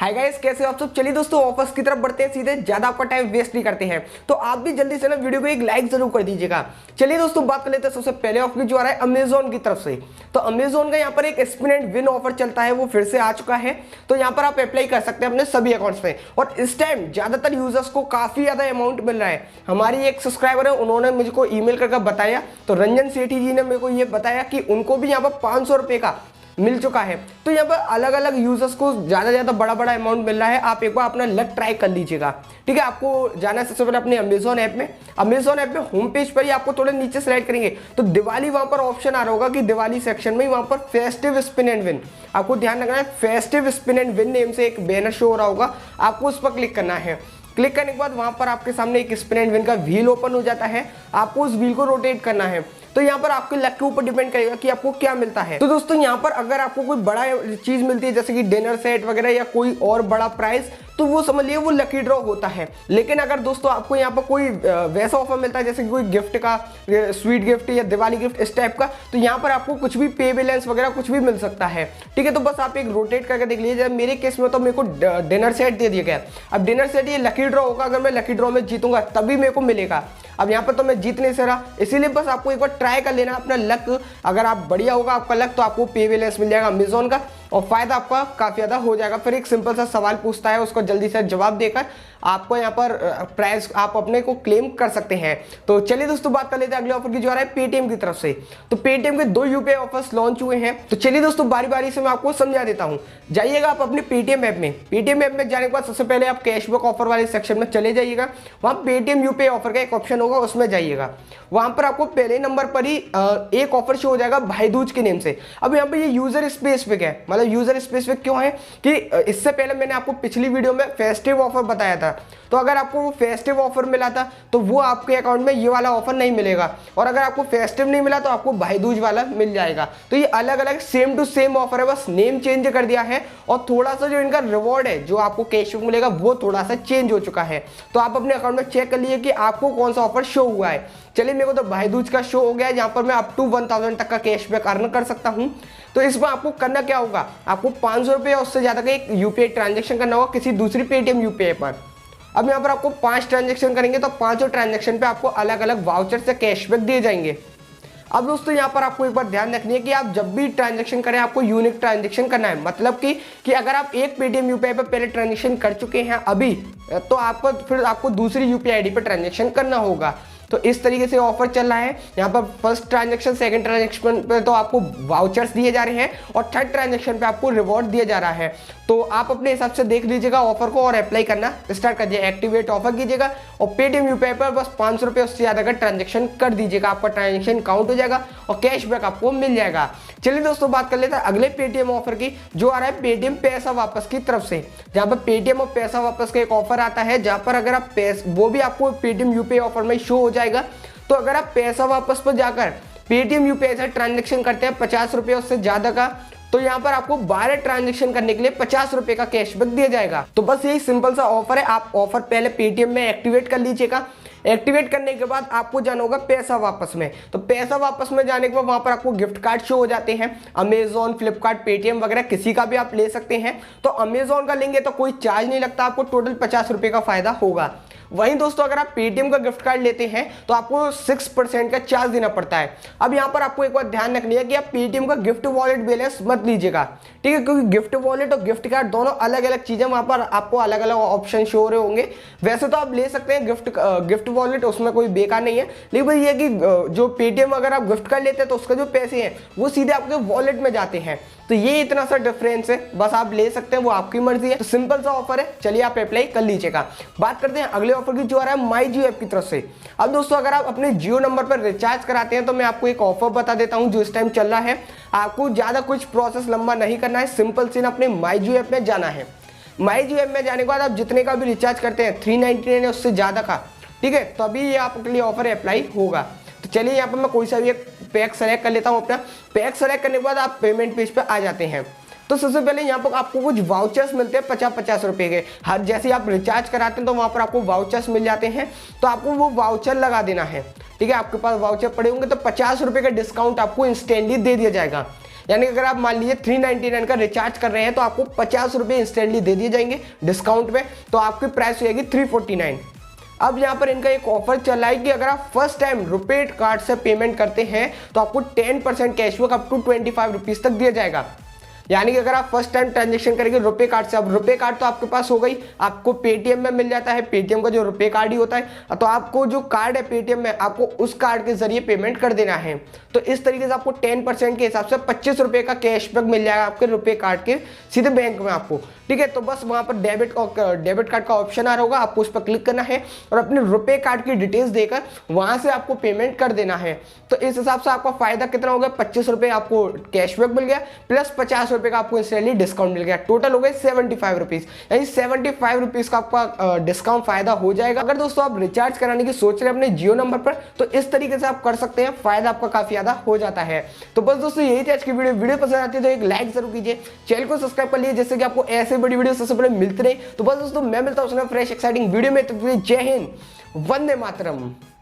Hi guys, कैसे हो आप सब। चलिए दोस्तों ऑफर्स की तरफ बढ़ते हैं सीधे, ज्यादा आपका टाइम वेस्ट नहीं करते हैं। तो आप भी जल्दी से ना वीडियो को एक लाइक जरूर कर दीजिएगा। चलिए दोस्तों बात कर लेते हैं सबसे पहले ऑफर जो आ रहा है अमेजोन की तरफ से। तो अमेजोन का यहाँ पर एक स्पिन एंड विन ऑफर चलता है, वो फिर से आ चुका है। तो यहाँ पर आप अप्लाई कर सकते हैं अपने सभी अकाउंट्स में। और इस टाइम ज्यादातर यूजर्स को काफी ज्यादा अमाउंट मिल रहा है। हमारी एक सब्सक्राइबर है, उन्होंने मुझको ईमेल करके बताया, तो रंजन सेठी जी ने मेरे को ये बताया कि उनको भी यहाँ पर 500 रुपए का मिल चुका है। तो यहाँ पर अलग अलग यूजर्स को ज्यादा बड़ा अमाउंट मिल रहा है। आप एक बार अपना लक ट्राई कर लीजिएगा। ठीक है, आपको जाना है सबसे पहले अपने अमेजोन ऐप में। अमेजोन ऐप में होम पेज पर ही आपको थोड़े नीचे स्लाइड करेंगे तो दिवाली वहां पर ऑप्शन आ रहा होगा कि दिवाली सेक्शन में वहां पर फेस्टिव स्पिन एंड विन, आपको ध्यान रखना है। Festive spin and win name से एक बैनर शो हो रहा होगा, आपको उस पर क्लिक करना है। क्लिक करने के बाद वहां पर आपके सामने एक स्पिन एंड विन का व्हील ओपन हो जाता है। आपको उस व्हील को रोटेट करना है। तो यहाँ पर आपके लक के ऊपर डिपेंड करेगा कि आपको क्या मिलता है। तो दोस्तों यहाँ पर अगर आपको कोई बड़ा चीज मिलती है जैसे कि डिनर सेट वगैरह या कोई और बड़ा प्राइस, तो वो समझ लिए वो लकी ड्रॉ होता है। लेकिन अगर दोस्तों आपको यहाँ पर कोई वैसा ऑफर मिलता है जैसे कि कोई गिफ्ट का, स्वीट गिफ्ट या दिवाली गिफ्ट इस टाइप का, तो यहाँ पर आपको कुछ भी पे बैलेंस वगैरह कुछ भी मिल सकता है। ठीक है, तो बस आप एक रोटेट करके देख लीजिए। मेरे केस में तो मेरे को डिनर सेट दे दिया गया। अब डिनर सेट ये लकी ड्रॉ होगा, अगर मैं लकी ड्रॉ में जीतूंगा तभी मेरे को मिलेगा। अब यहाँ पर तो मैं जीत नहीं रहा, इसीलिए बस आपको एक बार ट्राई कर लेना अपना लक। अगर आप बढ़िया होगा आपका लक तो आपको पे बैलेंस मिल जाएगा अमेजोन का, और फायदा आपका काफी ज्यादा हो जाएगा। फिर एक सिंपल सा सवाल पूछता है, उसको जल्दी से जवाब देकर आपको यहाँ पर प्राइस आप अपने को क्लेम कर सकते हैं। तो चलिए दोस्तों बात कर लेते हैं अगले ऑफर की जो आ रहा है पेटीएम की तरफ से। तो पेटीएम के 2 यूपीआई ऑफर्स लॉन्च हुए हैं। तो चलिए दोस्तों बारी बारी से मैं आपको समझा देता हूँ। जाइएगा आप अपने पेटीएम ऐप में। पेटीएम ऐप में जाने के बाद सबसे पहले आप कैशबैक ऑफर वाले सेक्शन में चले जाइएगा। वहाँ पेटीएम यूपीआई ऑफर का एक ऑप्शन होगा, उसमें जाइएगा। वहां पर आपको पहले नंबर पर ही एक ऑफर शो हो जाएगा भाई दूज के नेम से। अब यहाँ पे ये यूजर स्पेसिफिक है। मतलब यूजर स्पेसिफिक क्यों है कि इससे पहले मैंने आपको पिछली वीडियो में फेस्टिव ऑफर बताया था। तो अगर आपको वो फेस्टिव ऑफर मिला था तो वो आपके अकाउंट में ये वाला ऑफर नहीं मिलेगा, और अगर आपको फेस्टिव नहीं मिला तो आपको भाई दूज वाला मिल जाएगा। तो ये अलग अलग सेम टू सेम ऑफर है, बस नेम चेंज कर दिया है। और थोड़ा सा जो इनका रिवॉर्ड है, जो आपको कैशबैक मिलेगा, वो थोड़ा सा चेंज हो चुका है। तो आप अपने अकाउंट में चेक कर लीजिए कि आपको कौन सा ऑफर शो हुआ है। चलिए मेरे को तो भाई दूज का शो हो गया है, जहां पर मैं अप टू 1000 तक का कैशबैक अर्न कर सकता हूं। तो इसमें आपको करना क्या होगा, आपको 500 रुपये या उससे ज्यादा का एक यूपीआई ट्रांजेक्शन करना होगा किसी दूसरी पेटीएम यूपीआई पर। अब यहाँ पर आपको 5 ट्रांजेक्शन करेंगे तो 5 ट्रांजेक्शन पे आपको अलग अलग वाउचर से कैशबैक दिए जाएंगे। अब दोस्तों यहाँ पर आपको एक बार ध्यान रखनी है कि आप जब भी ट्रांजैक्शन करें आपको यूनिक ट्रांजैक्शन करना है। मतलब कि अगर आप एक पेटीएम यूपीआई पर पहले ट्रांजैक्शन कर चुके हैं अभी, तो आपको दूसरी यूपीआई आईडी पर ट्रांजैक्शन करना होगा। तो इस तरीके से ऑफर चल रहा है। यहाँ पर फर्स्ट ट्रांजैक्शन, सेकंड ट्रांजैक्शन पे तो आपको वाउचर्स दिए जा रहे हैं, और थर्ड ट्रांजैक्शन पे आपको रिवॉर्ड दिया जा रहा है। तो आप अपने हिसाब से देख लीजिएगा ऑफर को और अप्लाई करना स्टार्ट कर दीजिए। एक्टिवेट ऑफर कीजिएगा और पेटीएम यूपीआई पर बस 500 रुपये उससे ज्यादा का ट्रांजैक्शन कर दीजिएगा। आपका ट्रांजैक्शन काउंट हो जाएगा और कैशबैक आपको मिल जाएगा। चलिए दोस्तों बात कर लेते हैं अगले पेटीएम ऑफर की, जो आ रहा है पेटीएम पैसा वापस की तरफ से। जहाँ पर पेटीएम और पैसा वापस का एक ऑफर आता है, जहाँ पर अगर आप वो भी आपको पेटीएम यूपीआई ऑफर में शो हो जाएगा। तो अगर आप पैसा वापस पर जाकर पेटीएम यूपीआई से ट्रांजैक्शन करते हैं 50 रुपये उससे ज्यादा का, तो यहाँ पर आपको 12 ट्रांजैक्शन करने के लिए 50 रुपये का कैशबैक दिया जाएगा। तो बस यही सिंपल सा ऑफर है। आप ऑफर पहले पेटीएम में एक्टिवेट कर लीजिएगा। एक्टिवेट करने के बाद आपको जाना होगा पैसा वापस में। तो पैसा वापस में जाने के बाद वहां पर आपको गिफ्ट कार्ड शो हो जाते हैं। अमेजोन, फ्लिपकार्ट, पेटीएम वगैरह किसी का भी आप ले सकते हैं। तो अमेजोन का लेंगे तो कोई चार्ज नहीं लगता, आपको टोटल 50 रुपये का फायदा होगा। वहीं दोस्तों अगर आप पेटीएम का गिफ्ट कार्ड लेते हैं तो आपको 6% का चार्ज देना पड़ता है। अब यहाँ पर आपको एक बार ध्यान रखनी है कि आप पेटीएम का गिफ्ट वॉलेट बैलेंस मत लीजिएगा। ठीक है, क्योंकि गिफ्ट वॉलेट और गिफ्ट कार्ड दोनों अलग अलग चीजें, वहां पर आपको अलग अलग ऑप्शन शो हो रहे होंगे। वैसे तो आप ले सकते हैं गिफ्ट वॉलेट, उसमें कोई बेकार नहीं है। लेकिन भाई ये कि जो पेटीएम अगर आप गिफ्ट कार्ड लेते हैं तो उसका जो पैसे हैं वो सीधे आपके वॉलेट में जाते हैं। तो ये इतना सा डिफरेंस है, बस आप ले सकते हैं, वो आपकी मर्जी है। तो सिंपल सा ऑफर है, चलिए आप अप्लाई कर लीजिएगा। बात करते हैं अगले ऑफर की, जो आ रहा है माई जियो ऐप की तरफ से। अब दोस्तों अगर आप अपने जियो नंबर पर रिचार्ज कराते हैं तो मैं आपको एक ऑफर बता देता हूं जो इस टाइम चल रहा है। आपको ज्यादा कुछ प्रोसेस लंबा नहीं करना है, सिंपल सी अपने माई जियो ऐप में जाना है। माई जियो ऐप में जाने के बाद आप जितने का भी रिचार्ज करते हैं 399 उससे ज्यादा का, ठीक है, तभी ये आपके लिए ऑफर अप्लाई होगा। तो चलिए यहाँ पर मैं कोई सा भी एक पैक सेलेक्ट कर लेता हूँ। अपना पैक सेलेक्ट करने के बाद आप पेमेंट पेज पे आ जाते हैं। तो सबसे पहले यहाँ पर आपको कुछ वाउचर्स मिलते हैं 50-50 रुपए के। हर जैसे आप रिचार्ज कराते हैं तो वहां पर आपको वाउचर्स मिल जाते हैं, तो आपको वो वाउचर लगा देना है। ठीक है, आपके पास वाउचर पड़े होंगे तो 50 रुपए का डिस्काउंट आपको इंस्टेंटली दे दिया जाएगा। यानी अगर आप मान लीजिए 399 का रिचार्ज कर रहे हैं तो आपको 50 रुपये इंस्टेंटली दे दिए जाएंगे डिस्काउंट में, तो आपकी प्राइस हो जाएगी 349। अब यहाँ पर इनका एक ऑफर चल रहा है कि अगर आप फर्स्ट टाइम रुपे कार्ड से पेमेंट करते हैं तो आपको 10% कैशबैक अप टू 25 रुपीज़ तक दिया जाएगा। यानी कि अगर आप फर्स्ट टाइम ट्रांजेक्शन करेंगे रुपे कार्ड से, अब रुपे कार्ड तो आपके पास हो गई, आपको पेटीएम में मिल जाता है, पेटीएम का जो रुपे कार्ड ही होता है, तो आपको जो कार्ड है पेटीएम में आपको उस कार्ड के जरिए पेमेंट कर देना है। तो इस तरीके से आपको 10% के हिसाब से 25 रुपये का कैशबैक मिल जाएगा आपके रुपे कार्ड के सीधे बैंक में आपको। ठीक है, तो बस वहाँ पर डेबिट कार्ड का ऑप्शन आ रहा होगा, आपको उस पर क्लिक करना है और अपने रुपे कार्ड की डिटेल्स देकर वहाँ से आपको पेमेंट कर देना है। तो इस हिसाब से आपका फायदा कितना हो गया, 25 रुपये आपको कैशबैक मिल गया प्लस 50 रुपये का आपको इंस्टेंटली डिस्काउंट मिल गया, टोटल हो गए 75 रुपीज़, यानी 75 रुपीज़ का आपका डिस्काउंट फायदा हो जाएगा। अगर दोस्तों आप रिचार्ज कराने की सोच रहे हैं अपने जियो नंबर पर तो इस तरीके से आप कर सकते हैं, फायदा आपका काफी ज्यादा हो जाता है। तो बस दोस्तों यही थी आज की वीडियो पसंद आती है तो एक लाइक जरूर कीजिए, चैनल को सब्सक्राइब कर लीजिए जिससे कि आपको ऐसे बड़ी वीडियो सबसे पहले मिलती रहे। तो बस दोस्तों मैं मिलता हूं फ्रेश एक्साइटिंग वीडियो में, तो जय हिंद, वंदे मातरम।